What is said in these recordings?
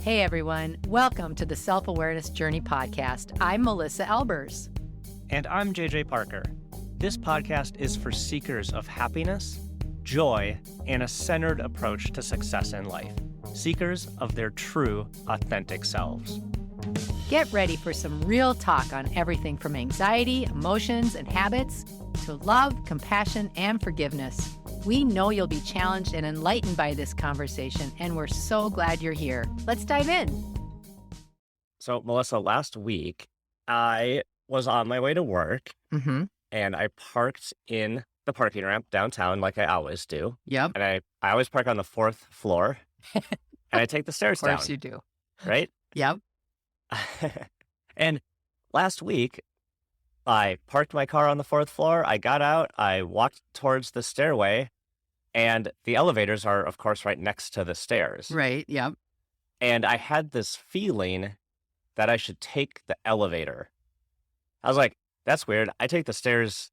Hey everyone, welcome to the Self-Awareness Journey podcast. I'm Melissa Albers. And I'm JJ Parker. This podcast is for seekers of happiness, joy, and a centered approach to success in life. Seekers of their true, authentic selves. Get ready for some real talk on everything from anxiety, emotions, and habits to love, compassion, and forgiveness. We know you'll be challenged and enlightened by this conversation, and we're so glad you're here. Let's dive in. So, Melissa, last week, I was on my way to work, and I parked in the parking ramp downtown like I always do. Yep. And I always park on the fourth floor, and I take the stairs down. Of course you do. Right? Yep. And last week, I parked my car on the fourth floor. I got out, I walked towards the stairway, and the elevators are, of course, right next to the stairs. Right, yep. And I had this feeling that I should take the elevator. I was like, that's weird. I take the stairs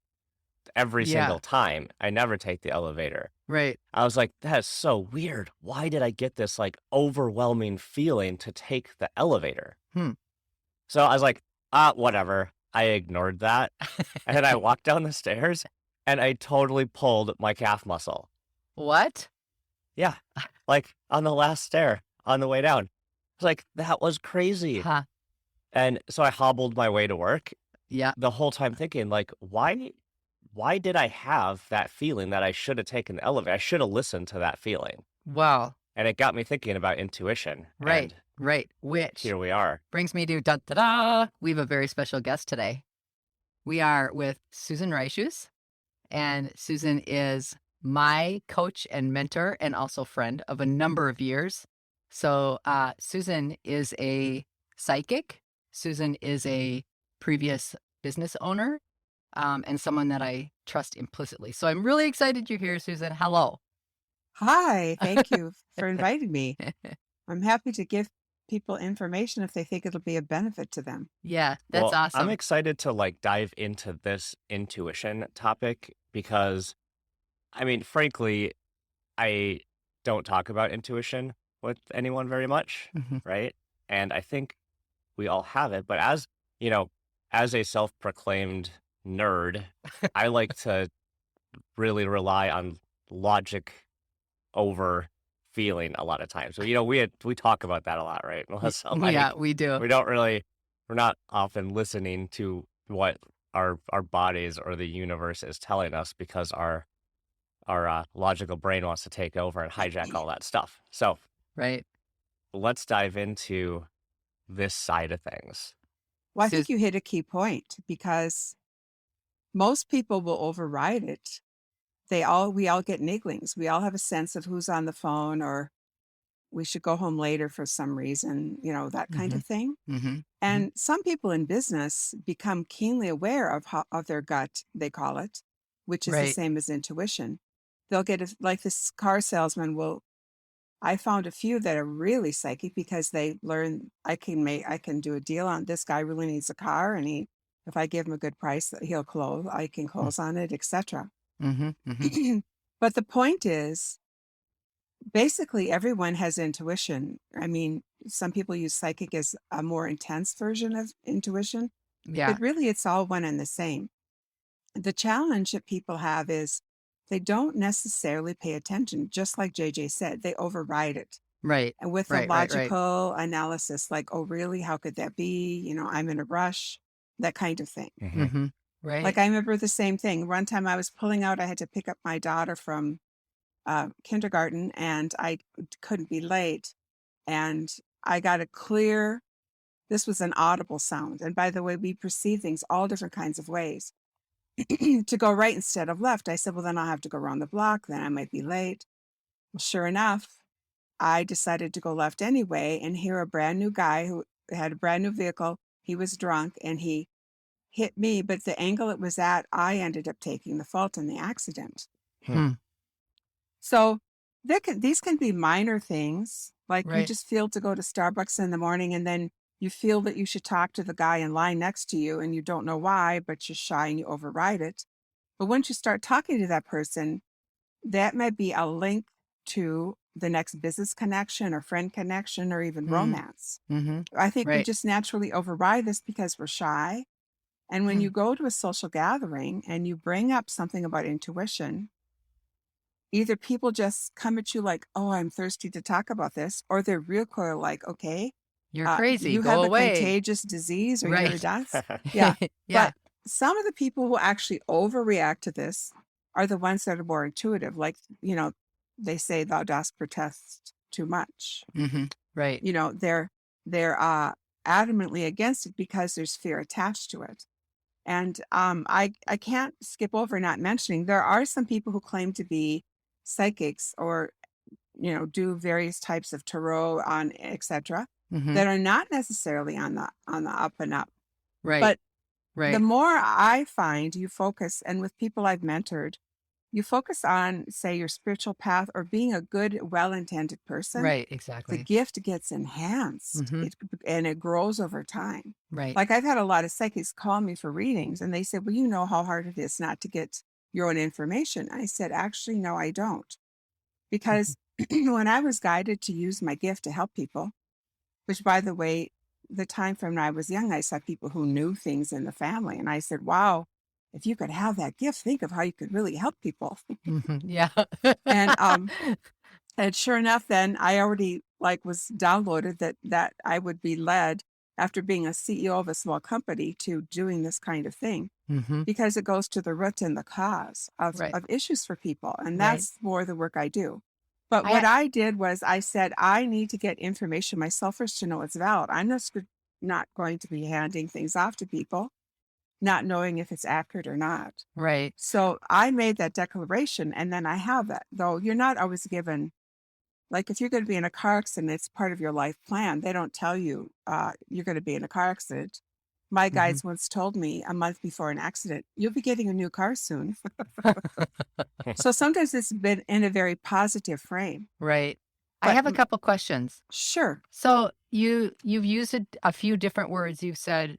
every single time. I never take the elevator. Right. I was like, that is so weird. Why did I get this like overwhelming feeling to take the elevator? So I was like, whatever. I ignored that. And then I walked down the stairs and I totally pulled my calf muscle. What? Yeah. Like on the last stair on the way down. I was like, that was crazy. Huh. And so I hobbled my way to work. Yeah. The whole time thinking like, why did I have that feeling that I should have taken the elevator? I should have listened to that feeling. Wow. And it got me thinking about intuition. Right. And right. Which here we are. brings me to da-da-da. We have a very special guest today. We are with Susan Reishus. And Susan is my coach and mentor and also friend of a number of years. So Susan is a psychic. Susan is a previous business owner and someone that I trust implicitly. So I'm really excited you're here, Susan. Hello. Hi, thank you for inviting me. I'm happy to give people information if they think it'll be a benefit to them. Yeah, that's awesome. I'm excited to like dive into this intuition topic because, I mean, frankly, I don't talk about intuition with anyone very much, right? And I think we all have it, but as, you know, as a self-proclaimed nerd, I like to really rely on logic over feeling a lot of times. So, you know, we talk about that a lot, right, Melissa? Like, yeah, we do. we're not often listening to what our bodies or the universe is telling us because our logical brain wants to take over and hijack all that stuff. So right. let's dive into this side of things. Well, I think you hit a key point because most people will override it. We all get nigglings. We all have a sense of who's on the phone or we should go home later for some reason, you know, that kind of thing. And some people in business become keenly aware of their gut, they call it, which is the same as intuition. They'll get like this car salesman I found a few that are really psychic because they learn I can do a deal on this guy really needs a car and if I give him a good price, I can close on it, etc. But the point is, basically everyone has intuition. I mean, some people use psychic as a more intense version of intuition, but really it's all one and the same. The challenge that people have is they don't necessarily pay attention, just like JJ said, they override it. Right. And with the logical analysis, like, oh, really? How could that be? You know, I'm in a rush, that kind of thing. Right. Like I remember the same thing. One time I was pulling out, I had to pick up my daughter from kindergarten and I couldn't be late. And I got this was an audible sound. And by the way, we perceive things all different kinds of ways. To go right instead of left. I said, well, then I'll have to go around the block. Then I might be late. Well, sure enough, I decided to go left anyway. And here a brand new guy who had a brand new vehicle. He was drunk and he hit me. But the angle it was at, I ended up taking the fault in the accident. So these can be minor things. Like you just feel to go to Starbucks in the morning and then you feel that you should talk to the guy in line next to you and you don't know why, but you're shy and you override it. But once you start talking to that person, that might be a link to the next business connection or friend connection or even Mm. romance. Mm-hmm. I think we Right. just naturally override this because we're shy. And when Mm. you go to a social gathering and you bring up something about intuition, either people just come at you like, oh, I'm thirsty to talk about this, or they're real clear like, okay, You're crazy. you Go have a away. contagious disease or you're Right. nuts. Yeah. Yeah. But some of the people who actually overreact to this are the ones that are more intuitive. Like, they say thou dost protest too much. Mm-hmm. Right. They're adamantly against it because there's fear attached to it. And I can't skip over not mentioning there are some people who claim to be psychics or do various types of tarot on etc. Mm-hmm. that are not necessarily on the up and up. Right. But the Right. more I find you focus, and with people I've mentored, you focus on, say, your spiritual path or being a good, well-intended person, Right. the Exactly. gift gets enhanced Mm-hmm. and it grows over time. Right. Like I've had a lot of psychics call me for readings and they said, well, you know how hard it is not to get your own information. I said, actually, no, I don't. Because when I was guided to use my gift to help people, which by the way, the time from when I was young, I saw people who knew things in the family. And I said, wow, if you could have that gift, think of how you could really help people. Mm-hmm. Yeah. And and sure enough, then I already was downloaded that I would be led after being a CEO of a small company to doing this kind of thing Mm-hmm. because it goes to the root and the cause of Right. issues for people. And Right. that's more the work I do. But what I did was I said, I need to get information myself first to know it's valid. I'm not going to be handing things off to people, not knowing if it's accurate or not. Right. So I made that declaration and then I have that, though you're not always given, like if you're going to be in a car accident, it's part of your life plan. They don't tell you you're going to be in a car accident. My Mm-hmm. guides once told me a month before an accident, you'll be getting a new car soon. So sometimes it's been in a very positive frame. Right. I But have a couple questions. sure. So you've used a few different words. You've said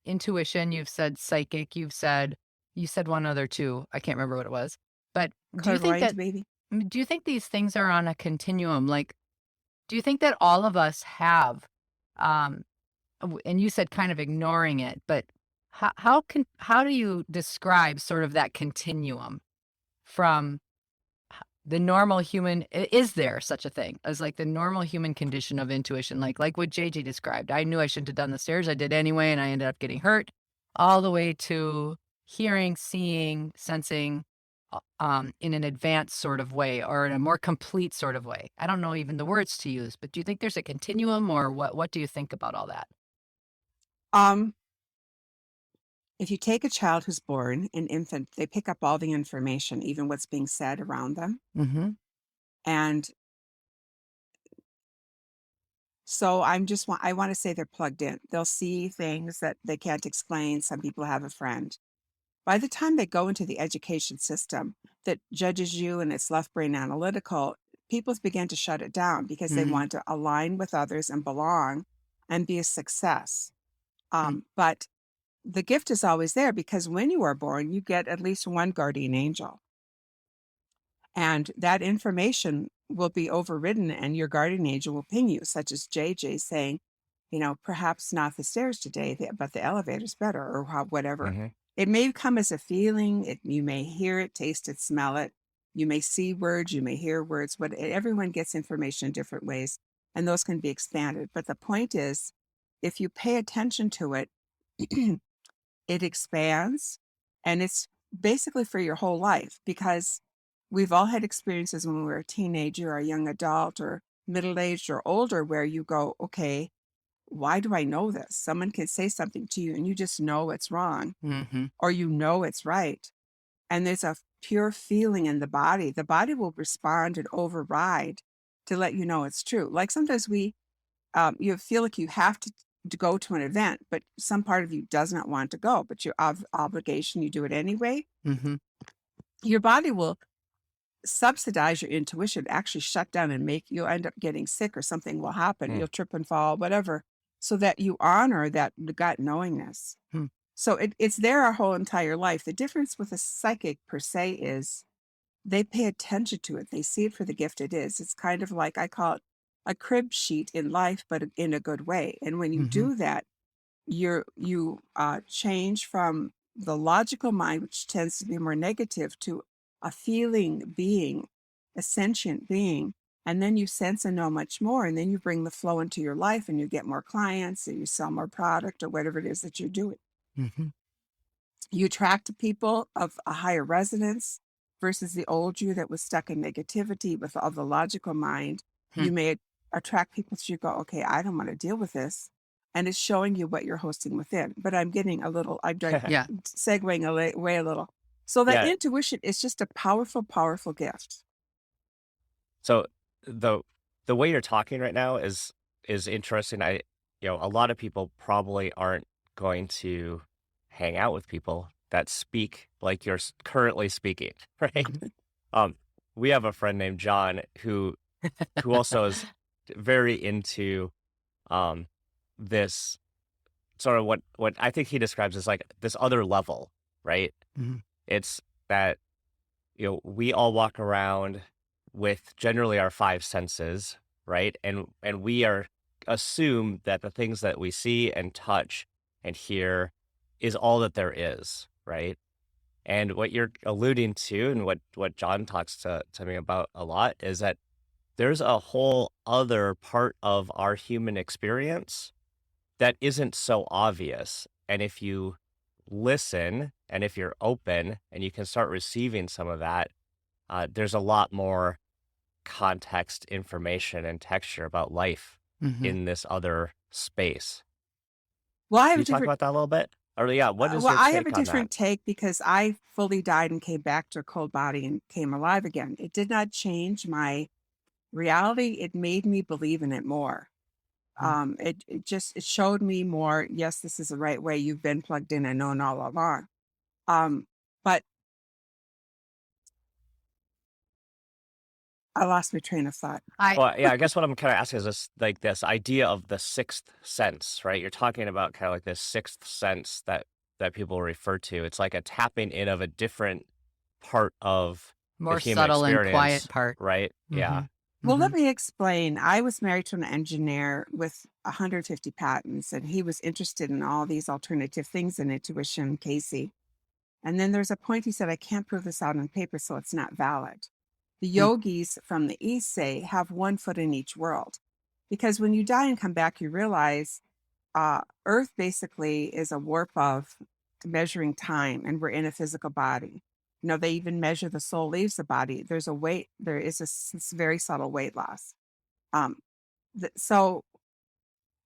intuition, you've said psychic, you said one other too. I can't remember what it was. But do you think Clairvoyant, that maybe. do you think these things are on a continuum? Like, do you think that all of us have and you said kind of ignoring it, but how do you describe sort of that continuum from the normal human? Is there such a thing as like the normal human condition of intuition, like what JJ described? I knew I shouldn't have done the stairs, I did anyway, and I ended up getting hurt, all the way to hearing, seeing, sensing in an advanced sort of way or in a more complete sort of way. I don't know even the words to use, but do you think there's a continuum, or what do you think about all that? If you take a child who's born, an infant, they pick up all the information, even what's being said around them. Mm-hmm. And so I want to say they're plugged in. They'll see things that they can't explain. Some people have a friend. By the time they go into the education system that judges you and it's left brain analytical, people begin to shut it down because they Mm-hmm. want to align with others and belong and be a success. Mm-hmm. But the gift is always there because when you are born, you get at least one guardian angel. And that information will be overridden and your guardian angel will ping you, such as JJ saying, perhaps not the stairs today, but the elevator's better or whatever. Mm-hmm. It may come as a feeling. You may hear it, taste it, smell it. You may see words, you may hear words. Everyone gets information in different ways, and those can be expanded. But the point is, if you pay attention to it, it expands, and it's basically for your whole life because we've all had experiences when we were a teenager or a young adult or middle-aged or older where you go, okay, why do I know this? Someone can say something to you and you just know it's wrong Mm-hmm. or it's right. And there's a pure feeling in the body. The body will respond and override to let you know it's true. Like sometimes you feel like you have to go to an event, but some part of you does not want to go, but you have obligation, you do it anyway. Mm-hmm. Your body will subsidize your intuition, actually shut down and you'll end up getting sick or something will happen. You'll trip and fall, whatever, so that you honor that gut knowingness. So it's there our whole entire life. The difference with a psychic per se is they pay attention to it. They see it for the gift it is. It's kind of like, I call it a crib sheet in life, but in a good way. And when you Mm-hmm. do that, you change from the logical mind, which tends to be more negative, to a feeling being, a sentient being. And then you sense and know much more. And then you bring the flow into your life and you get more clients and you sell more product or whatever it is that you're doing. Mm-hmm. You attract people of a higher resonance versus the old you that was stuck in negativity with all the logical mind. Hmm. You may attract people that you go, okay, I don't want to deal with this. And it's showing you what you're hosting within. But I'm getting a little, I'm Yeah. segueing away a little. So that Yeah. intuition is just a powerful, powerful gift. So the way you're talking right now is interesting. A lot of people probably aren't going to hang out with people that speak like you're currently speaking, right? We have a friend named John who also is very into this sort of what I think he describes as like this other level, right? Mhm. It's that we all walk around with generally our five senses, right? And we are assume that the things that we see and touch and hear is all that there is, right? And what you're alluding to and what John talks to me about a lot is that there's a whole other part of our human experience that isn't so obvious. And if you listen and if you're open and you can start receiving some of that, there's a lot more context, information, and texture about life Mhm. in this other space. Well, I Can have you a talk different, about that a little bit? Or what is well, your I have a take on that? different take because I fully died and came back to a cold body and came alive again. It did not change my reality. It made me believe in it more. It showed me more, yes, this is the right way. You've been plugged in and known all along. But I lost my train of thought. Well, yeah, I guess what I'm kind of asking is this idea of the sixth sense, right? You're talking about kind of like this sixth sense that people refer to. It's like a tapping in of a different part of the More human subtle and quiet experience, part. right? Yeah. Mhm. Well, let Mhm. me explain. I was married to an engineer with 150 patents, and he was interested in all these alternative things in intuition, Casey. And then there's a point he said, I can't prove this out on paper, so it's not valid. The Hmm. yogis from the East say have one foot in each world. Because when you die and come back, you realize Earth basically is a warp of measuring time, and we're in a physical body. They even measure the soul leaves the body. There is a very subtle weight loss. Um, so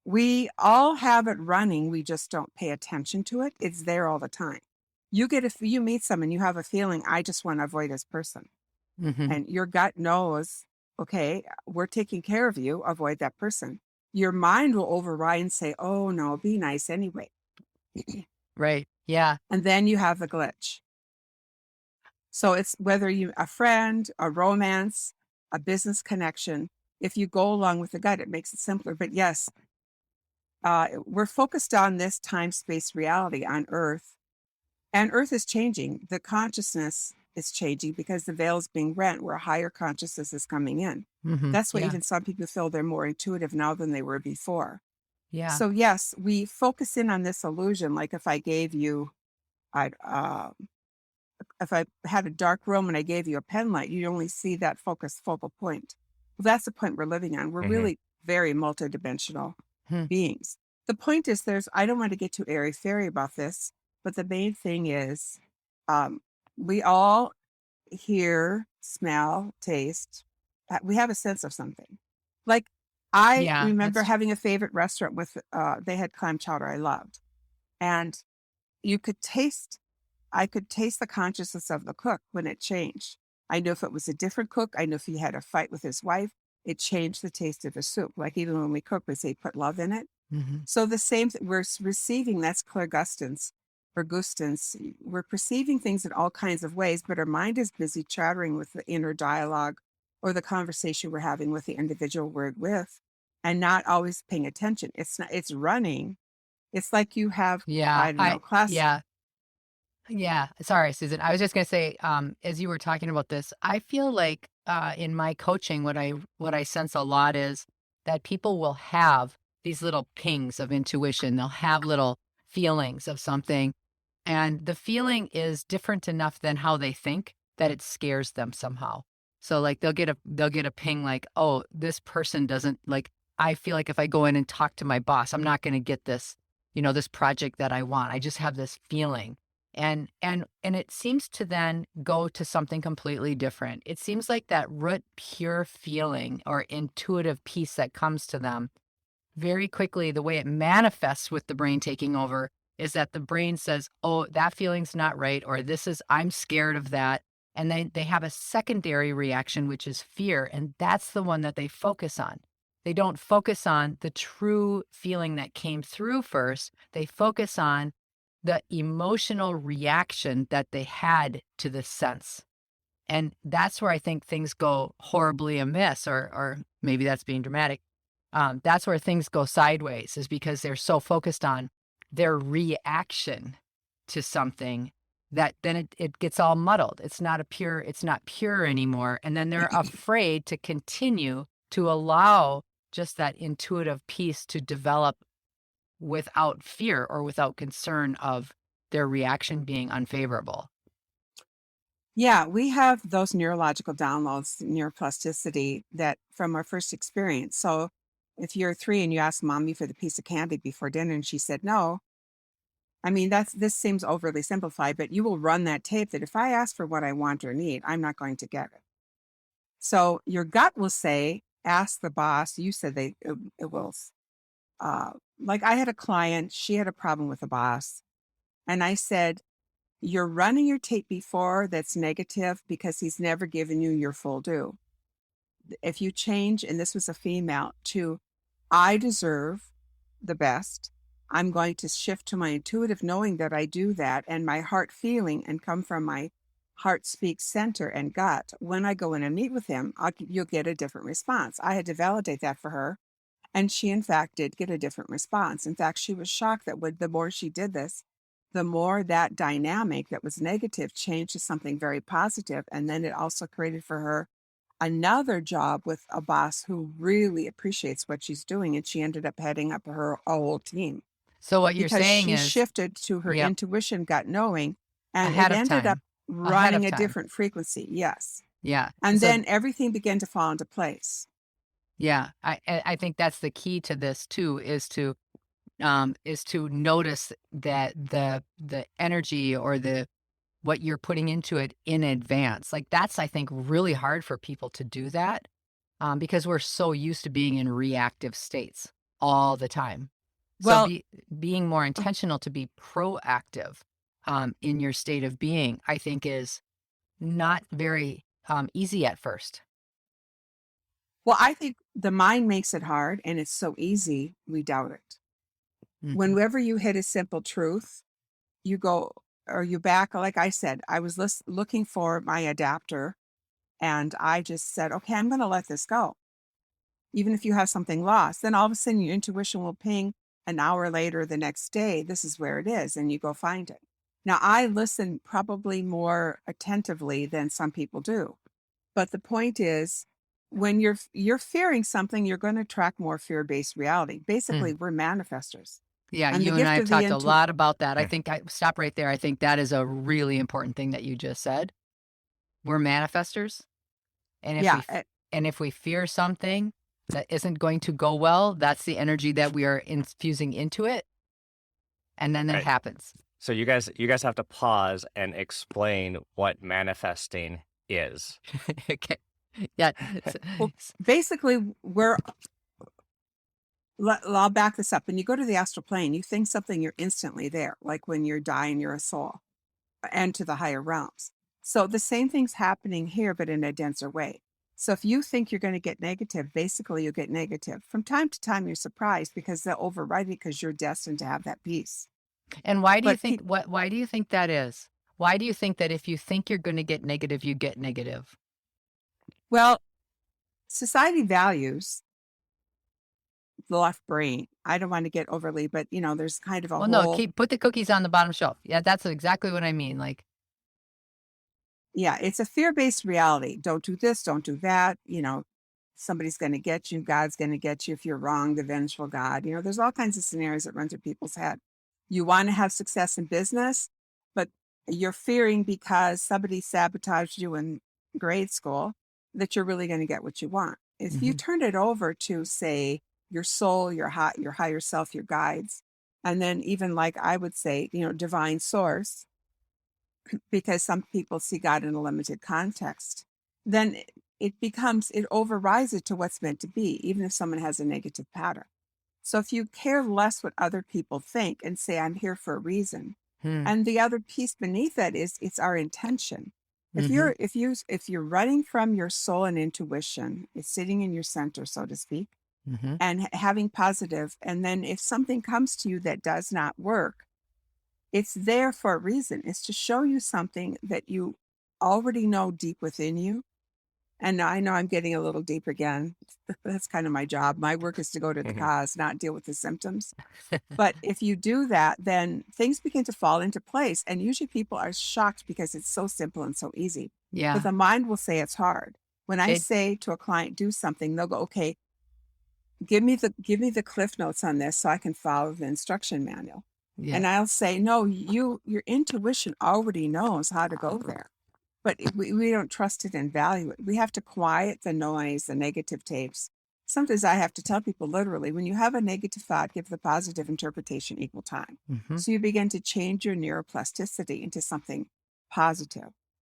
we all have it running. We just don't pay attention to it. It's there all the time. You meet someone, you have a feeling, I just want to avoid this person. Mhm. And your gut knows, okay, we're taking care of you, avoid that person. Your mind will override and say, oh no, be nice anyway. Right. Yeah. And then you have the glitch. So it's whether a friend, a romance, a business connection, if you go along with the gut, it makes it simpler. But yes, we're focused on this time-space reality on Earth, and Earth is changing. The consciousness is changing because the veil is being rent where a higher consciousness is coming in. Mhm. That's why Yeah. even some people feel they're more intuitive now than they were before. Yeah. So yes, we focus in on this illusion. Like if I gave you, if I had a dark room and I gave you a pen light, you'd only see that focal point. Well, that's the point we're living on. We're Mhm. really very multidimensional Hmm. beings. The point is I don't want to get too airy-fairy about this, but the main thing is we all hear, smell, taste. We have a sense of something. Like I Yeah. remember That's having a favorite restaurant with, they had clam chowder I loved. And you could taste, I could taste the consciousness of the cook when it changed. I knew if it was a different cook. I knew if he had a fight with his wife, it changed the taste of the soup. Like even when we cook, we say put love in it. Mhm. So the same thing we're receiving, that's clairgustance or gustance. We're perceiving things in all kinds of ways, but our mind is busy chattering with the inner dialogue or the conversation we're having with the individual we're with and not always paying attention. It's running. It's like you have, Yeah. I don't know, class. Yeah. Yeah. Sorry, Susan. I was just going to say, as you were talking about this, I feel like in my coaching, what I sense a lot is that people will have these little pings of intuition. They'll have little feelings of something, and the feeling is different enough than how they think that it scares them somehow. So like they'll get a ping like, oh, this person doesn't like. I feel like if I go in and talk to my boss, I'm not going to get this, this project that I want. I just have this feeling and it seems to then go to something completely different. It seems like that root pure feeling or intuitive piece that comes to them very quickly, the way it manifests with the brain taking over is that the brain says, oh, that feeling's not right, or I'm scared of that. And they have a secondary reaction, which is fear. And that's the one that they focus on. They don't focus on the true feeling that came through first. They focus on the emotional reaction that they had to the sense. And that's where I think things go horribly amiss, or maybe that's being dramatic. That's where things go sideways, is because they're so focused on their reaction to something that then it gets all muddled. It's not pure anymore. And then they're afraid to continue to allow just that intuitive piece to develop without fear or without concern of their reaction being unfavorable. Yeah, we have those neurological downloads, neuroplasticity, that from our first experience. So if you're 3 and you ask mommy for the piece of candy before dinner and she said no, I mean, this seems overly simplified, but you will run that tape that if I ask for what I want or need, I'm not going to get it. So your gut will say, ask the boss. You said it will. Like I had a client, she had a problem with the boss. And I said, you're running your tape before that's negative because he's never given you your full due. If you change, and this was a female, to I deserve the best, I'm going to shift to my intuitive knowing that I do that, and my heart feeling, and come from my heart speaks center and gut. When I go in and meet with him, you'll get a different response. I had to validate that for her. And she, in fact, did get a different response. In fact, she was shocked that the more she did this, the more that dynamic that was negative changed to something very positive. And then it also created for her another job with a boss who really appreciates what she's doing. And she ended up heading up her whole team So what you're because saying she is, shifted to her yep, intuition, gut knowing, and ahead it of ended up time, ahead running of a time. different frequency. Yes. Yeah. And So then everything began to fall into place. yeah, I think that's the key to this too, is to notice that the energy or what you're putting into it in advance. Like that's, I think, really hard for people to do that, because we're so used to being in reactive states all the time. So Well, being more intentional to be proactive in your state of being, I think, is not very easy at first. Well, I think the mind makes it hard and it's so easy, we doubt it. Mhm. Whenever you hit a simple truth, you go or you back. Like I said, I was looking for my adapter and I just said, okay, I'm going to let this go. Even if you have something lost, then all of a sudden your intuition will ping an hour later, the next day, this is where it is, and you go find it. Now, I listen probably more attentively than some people do. But the point is, when you're fearing something, you're going to attract more fear-based reality. Basically, Mm. we're manifestors. Yeah, And the you and I gift have of the talked a lot about that. I Mm. think I stop right there. I think that is a really important thing that you just said. We're manifestors, and yeah, if we fear something that isn't going to go well, that's the energy that we are infusing into it, and then it Right. happens. So you guys have to pause and explain what manifesting is. Okay. Yeah. well, basically, I'll back this up. When you go to the astral plane, you think something, you're instantly there. Like when you're dying, you're a soul, and to the higher realms. So the same thing's happening here, but in a denser way. So if you think you're going to get negative, basically you'll get negative. From time to time, you're surprised because they'll override it because you're destined to have that peace. And why do you But think why do you think that is? Why do you think that if you think you're going to get negative, you get negative? well, society values the left brain. I don't want to get overly, but there's kind of a Well, no, whole, put the cookies on the bottom shelf. Yeah, that's exactly what I mean. Like, yeah, it's a fear-based reality. Don't do this, don't do that. Somebody's going to get you. God's going to get you if you're wrong, the vengeful God. There's all kinds of scenarios that run through people's head. You want to have success in business, but you're fearing because somebody sabotaged you in grade school that you're really going to get what you want. If you turn it over to, say, your soul, your higher self, your guides, and then even like I would say, divine source, because some people see God in a limited context, then it overrides it to what's meant to be, even if someone has a negative pattern. So if you care less what other people think and say, I'm here for a reason, and the other piece beneath that is it's our intention. If you're running from your soul and intuition, it's sitting in your center, so to speak, and having positive, and then if something comes to you that does not work, it's there for a reason. It's to show you something that you already know deep within you. And I know I'm getting a little deep again. That's kind of my job. My work is to go to the cause, not deal with the symptoms. But if you do that, then things begin to fall into place. And usually people are shocked because it's so simple and so easy. yeah, But the mind will say it's hard. When I It- say to a client, do something, they'll go, okay, give me the cliff notes on this so I can follow the instruction manual. yeah, And I'll say, no, your intuition already knows how to go there. But we don't trust it and value it. We have to quiet the noise, the negative tapes. Sometimes I have to tell people literally, when you have a negative thought, give the positive interpretation equal time. So you begin to change your neuroplasticity into something positive.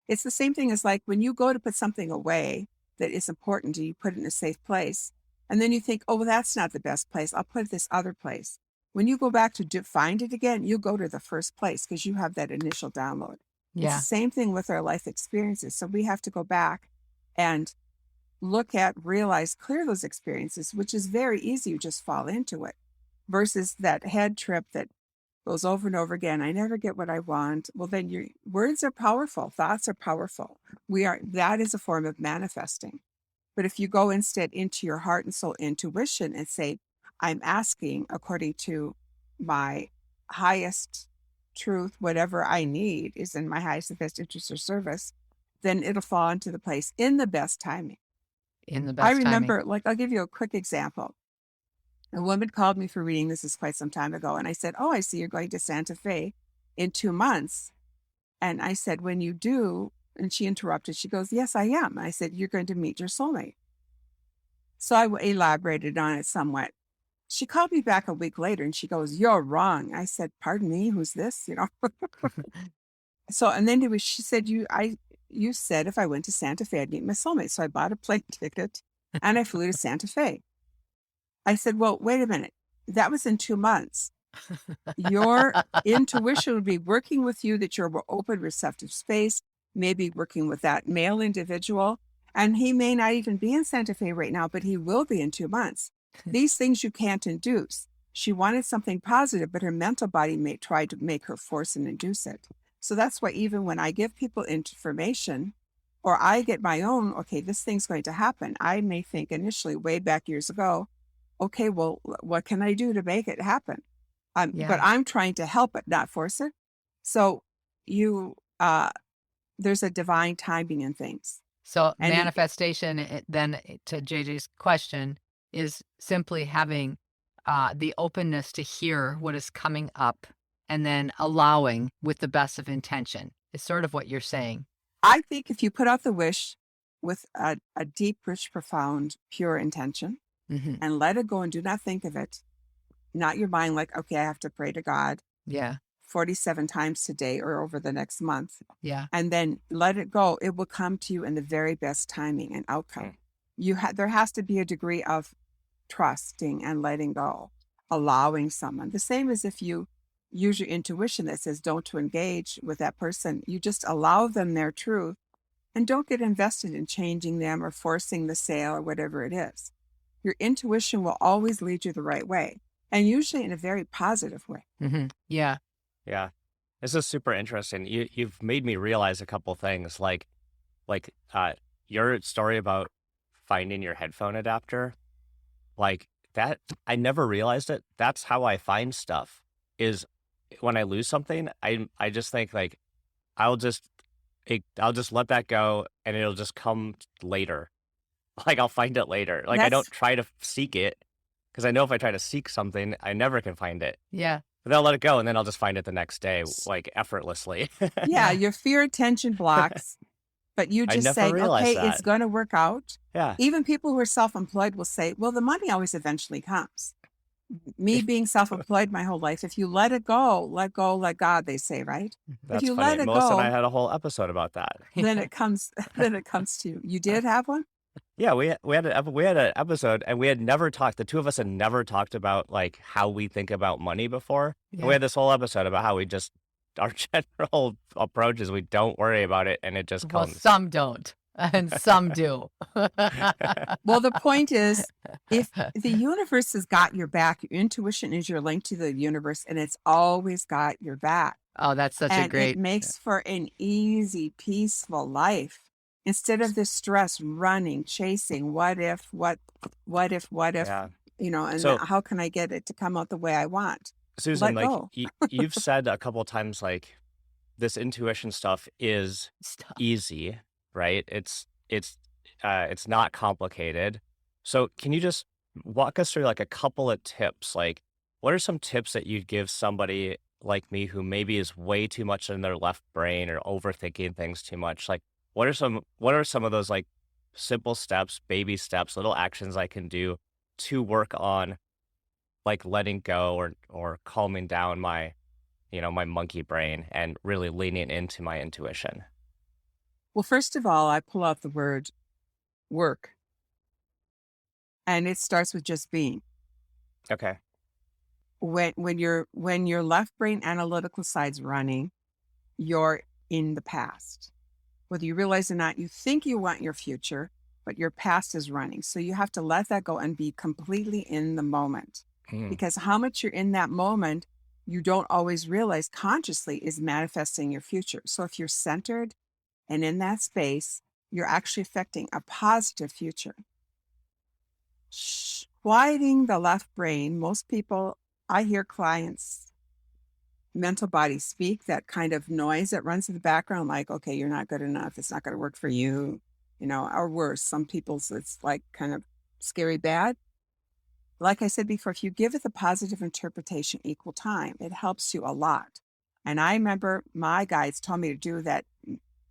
It's the same thing as like when you go to put something away that is important to you, put it in a safe place. And then you think, oh, well, that's not the best place. I'll put it this other place. When you go back to find it again, you go to the first place because you have that initial download. It's yeah, the same thing with our life experiences. So we have to go back and look at, realize, clear those experiences, which is very easy. You just fall into it versus that head trip that goes over and over again. I never get what I want. Well, then your words are powerful. Thoughts are powerful. That is a form of manifesting. But if you go instead into your heart and soul intuition and say, I'm asking according to my highest truth, whatever I need is in my highest and best interest or service, then it'll fall into the place in the best timing. in the I best timing. remember, I'll give you a quick example. A woman called me for reading. This is quite some time ago. And I said, oh, I see you're going to Santa Fe in 2 months. And I said, when you do, and she interrupted, she goes, yes, I am. I said, you're going to meet your soulmate. So I elaborated on it somewhat. She called me back a week later and she goes, you're wrong. I said, pardon me, who's this? So, and then she said, you said if I went to Santa Fe, I'd meet my soulmate. So I bought a plane ticket and I flew to Santa Fe. I said, well, wait a minute. That was in 2 months. Your intuition would be working with you that you're an open, receptive space, maybe working with that male individual. And he may not even be in Santa Fe right now, but he will be in 2 months. These things you can't induce. She wanted something positive, but her mental body may try to make her force and induce it. So that's why even when I give people information or I get my own, okay, this thing's going to happen, I may think initially way back years ago, okay, well, what can I do to make it happen? But I'm trying to help it, not force it. So there's a divine timing in things. So And manifestation, then to JJ's question, is simply having the openness to hear what is coming up and then allowing with the best of intention is sort of what you're saying. I think if you put out the wish with a deep, rich, profound, pure intention and let it go and do not think of it, not your mind like, okay, I have to pray to God Yeah. 47 times today or over the next month. Yeah. And then let it go. It will come to you in the very best timing and outcome. There has to be a degree of trusting and letting go, allowing someone. The same as if you use your intuition that says don't to engage with that person. You just allow them their truth and don't get invested in changing them or forcing the sale or whatever it is. Your intuition will always lead you the right way and usually in a very positive way. Yeah. Yeah. This is super interesting. You've made me realize a couple things like your story about finding your headphone adapter. Like that I never realized it. That's how I find stuff is when I lose something, I just think like I'll just I'll just let that go and it'll just come later. Like I'll find it later. Like I don't That's try to seek it because I know if I try to seek something, I never can find it. Yeah. But then I'll let it go and then I'll just find it the next day, like effortlessly. yeah, Yeah. your fear attention blocks, but you I just never say, realized okay, it's that. going to work out. Yeah. Even people who are self-employed will say, well, the money always eventually comes. Me being self-employed my whole life, if you let it go, let go, let God, they say, right? If That's you funny. let it Melissa and I go, had a whole episode about that. then it comes, then it comes to you. You did have one? Yeah, we had an episode, and we had never talked. The two of us had never talked about like how we think about money before. And we Yeah. had this whole episode about how we just our general approach is we don't worry about it, and it just Well, comes. some don't, and some do. Well, the point is, if the universe has got your back, your intuition is your link to the universe, and it's always got your back. Oh, that's such a And it great. makes for an easy, peaceful life. Instead of this stress running, chasing, what if, Yeah. and So, how can I get it to come out the way I want? Susan, Let like go. you've said a couple times, like this intuition stuff is Stuff. easy, right? It's not complicated. So, can you just walk us through like a couple of tips? Like, what are some tips that you'd give somebody like me who maybe is way too much in their left brain or overthinking things too much? Like, what are some of those like simple steps, baby steps, little actions I can do to work on like letting go or calming down my, my monkey brain and really leaning into my intuition? Well, first of all, I pull out the word work, and it starts with just being. Okay. When your left brain analytical side's running, you're in the past. Whether you realize or not, you think you want your future, but your past is running. So you have to let that go and be completely in the moment. Mm. Because how much you're in that moment, you don't always realize consciously is manifesting your future. So if you're centered and in that space, you're actually affecting a positive future. Quieting the left brain, most people, I hear clients, mental body speak, that kind of noise that runs in the background, like, okay, you're not good enough. It's not going to work for you, or worse. Some people's, it's like kind of scary bad. Like I said before, if you give it the positive interpretation equal time, it helps you a lot. And I remember my guides told me to do that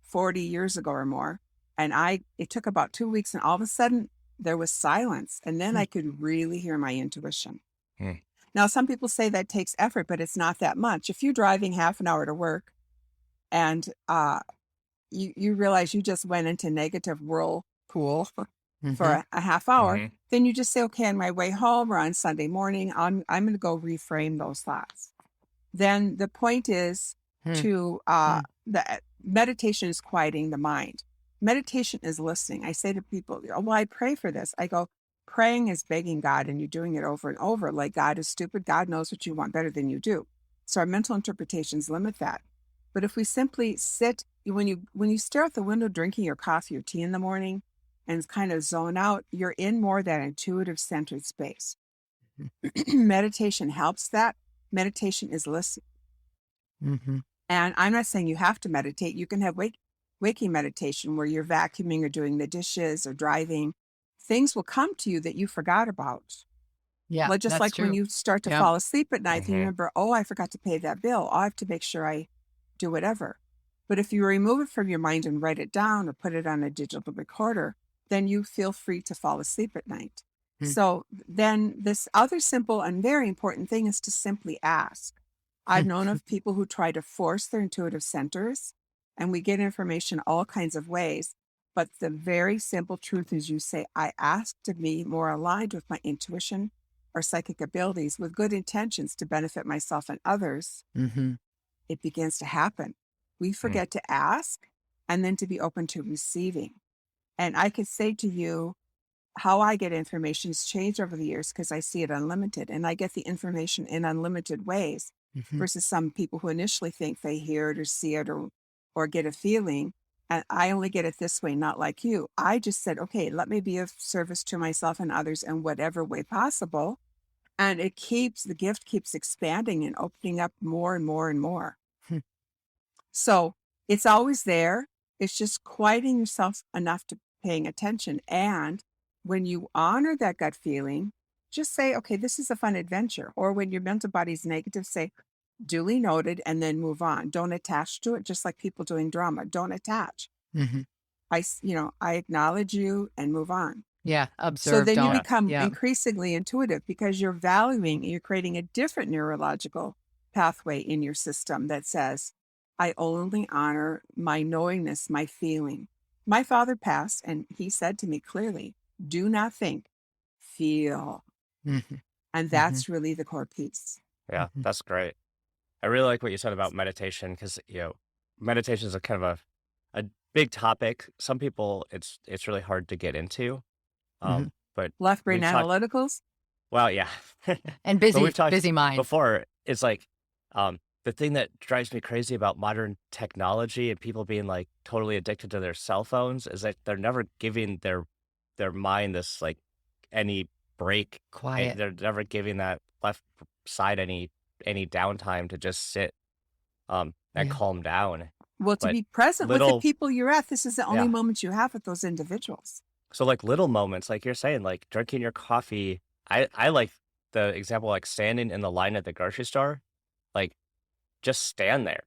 40 years ago or more. And it took about 2 weeks, and all of a sudden there was silence. And then I could really hear my intuition. Hmm. Now, some people say that takes effort, but it's not that much. If you're driving half an hour to work and you realize you just went into negative whirlpool for a half hour, Mhm. then you just say, okay, on my way home or on Sunday morning, I'm going to go reframe those thoughts. Then the point is to the meditation is quieting the mind. Meditation is listening. I say to people, well, I pray for this. I go, praying is begging God, and you're doing it over and over. Like, God is stupid. God knows what you want better than you do. So our mental interpretations limit that. But if we simply sit, when you stare out the window drinking your coffee or tea in the morning and kind of zone out, you're in more that intuitive centered space. Meditation helps that. Meditation is listening. And I'm not saying you have to meditate. You can have waking meditation where you're vacuuming or doing the dishes or driving. Things will come to you that you forgot about. Yeah, Well, just that's like true. when you start to Yeah. fall asleep at night, you Mhm. remember, oh, I forgot to pay that bill. I have to make sure I do whatever. But if you remove it from your mind and write it down or put it on a digital recorder, then you feel free to fall asleep at night. So then this other simple and very important thing is to simply ask. I've known of people who try to force their intuitive centers, and we get information all kinds of ways. But the very simple truth is you say, I ask to be more aligned with my intuition or psychic abilities with good intentions to benefit myself and others. It begins to happen. We forget to ask and then to be open to receiving. And I could say to you, how I get information has changed over the years because I see it unlimited, and I get the information in unlimited ways versus some people who initially think they hear it or see it or get a feeling, and I only get it this way, not like you. I just said, okay, let me be of service to myself and others in whatever way possible. And the gift keeps expanding and opening up more and more and more. Hmm. So it's always there. It's just quieting yourself enough to paying attention. And when you honor that gut feeling, just say, okay, this is a fun adventure. Or when your mental body's negative, say, duly noted, and then move on. Don't attach to it, just like people doing drama. Don't attach. Mm-hmm. I acknowledge you and move on. Yeah. So Observe. then you Don't. become Yeah. increasingly intuitive because you're valuing, you're creating a different neurological pathway in your system that says, I only honor my knowingness, my feeling. My father passed and he said to me clearly, do not think, feel. Mm-hmm. And that's really the core piece. Yeah, Mhm. that's great. I really like what you said about meditation because, meditation is a kind of a big topic. Some people, it's really hard to get into. Mhm. But Left brain we've talked, analyticals. well, yeah. And But we've talked busy mind. before, it's like the thing that drives me crazy about modern technology and people being like totally addicted to their cell phones is that they're never giving their mind this like any break. Quiet. They're never giving that left side any downtime to just sit and Yeah. calm down. Well, to But be present with the little, people you're at, this is the only yeah. moment you have with those individuals. So like little moments, like you're saying, like drinking your coffee. I like the example, like standing in the line at the grocery store, like just stand there.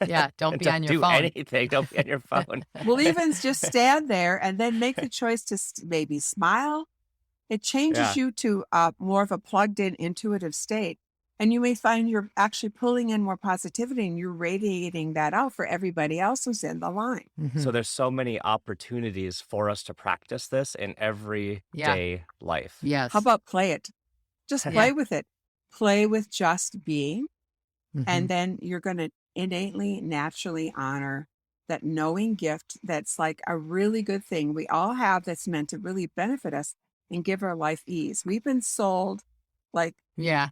Yeah. Don't And be don't on your do phone. anything. Don't be on your phone. Well, even just stand there and then make the choice to maybe smile. It changes Yeah. you to more of a plugged in intuitive state. And you may find you're actually pulling in more positivity and you're radiating that out for everybody else who's in the line. Mhm. So there's so many opportunities for us to practice this in everyday life. Yes. How about play it? Just Yeah. play with it. Play with just being. Mhm. And then you're going to innately, naturally honor that knowing gift that's like a really good thing we all have that's meant to really benefit us and give our life ease. We've been sold like Yeah.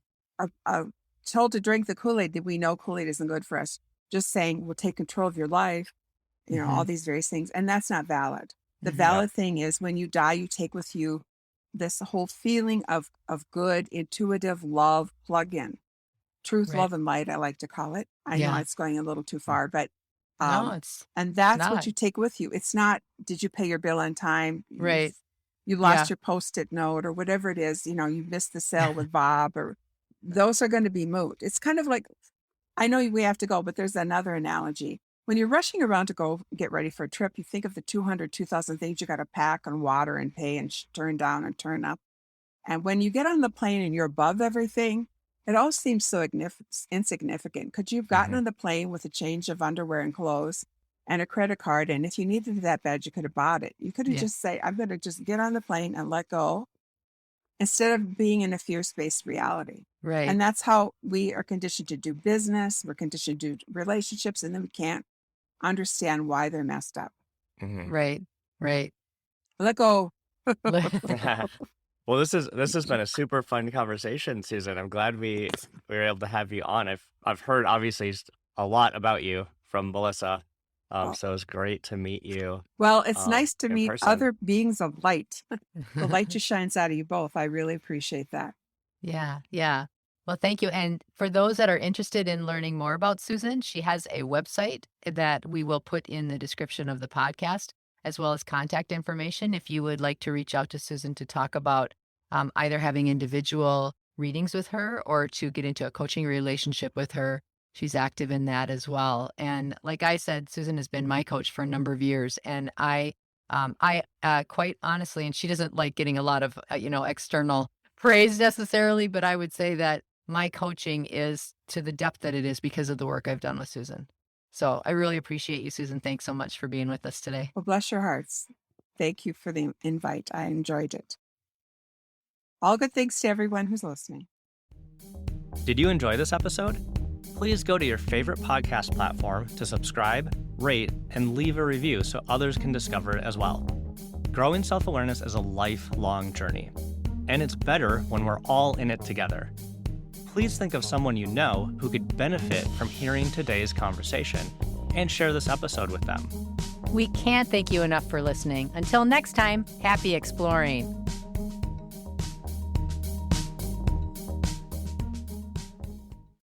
told to drink the Kool-Aid that we know Kool-Aid isn't good for us. Just saying we'll take control of your life, all these various things. And that's not valid. The Mhm. valid thing is when you die, you take with you this whole feeling of good, intuitive love plug-in. Truth, Right. love, and light, I like to call it. I know Yeah. it's going a little too far, but No, it's and that's not. what you take with you. It's not, did you pay your bill on time? Right. You lost Yeah. your Post-it note or whatever it is, you missed the sale with Bob, or those are going to be moot. It's kind of like, I know we have to go, but there's another analogy. When you're rushing around to go get ready for a trip, you think of the 2,000 things you got to pack and water and pay and turn down and turn up. And when you get on the plane and you're above everything, it all seems so insignificant. Could you have gotten Mhm. on the plane with a change of underwear and clothes and a credit card? And if you needed it that bad, you could have bought it. You could have Yeah. just say, I'm going to just get on the plane and let go instead of being in a fear-based reality. Right. And that's how we are conditioned to do business. We're conditioned to do relationships, and then we can't understand why they're messed up. Mhm. Right. Right. Let go. Well, this has been a super fun conversation, Susan. I'm glad we were able to have you on. I've heard obviously a lot about you from Melissa, so it's great to meet you. Well, it's nice to in meet person. other beings of light. The light just shines out of you both. I really appreciate that. Yeah. Yeah. Well, thank you. And for those that are interested in learning more about Susan, she has a website that we will put in the description of the podcast, as well as contact information if you would like to reach out to Susan to talk about either having individual readings with her or to get into a coaching relationship with her. She's active in that as well. And like I said, Susan has been my coach for a number of years. And I quite honestly, and she doesn't like getting a lot of, external praise necessarily, but I would say that my coaching is to the depth that it is because of the work I've done with Susan. So I really appreciate you, Susan. Thanks so much for being with us today. Well, bless your hearts. Thank you for the invite. I enjoyed it. All good things to everyone who's listening. Did you enjoy this episode? Please go to your favorite podcast platform to subscribe, rate, and leave a review so others can discover it as well. Growing self-awareness is a lifelong journey, and it's better when we're all in it together. Please think of someone you know who could benefit from hearing today's conversation and share this episode with them. We can't thank you enough for listening. Until next time, happy exploring.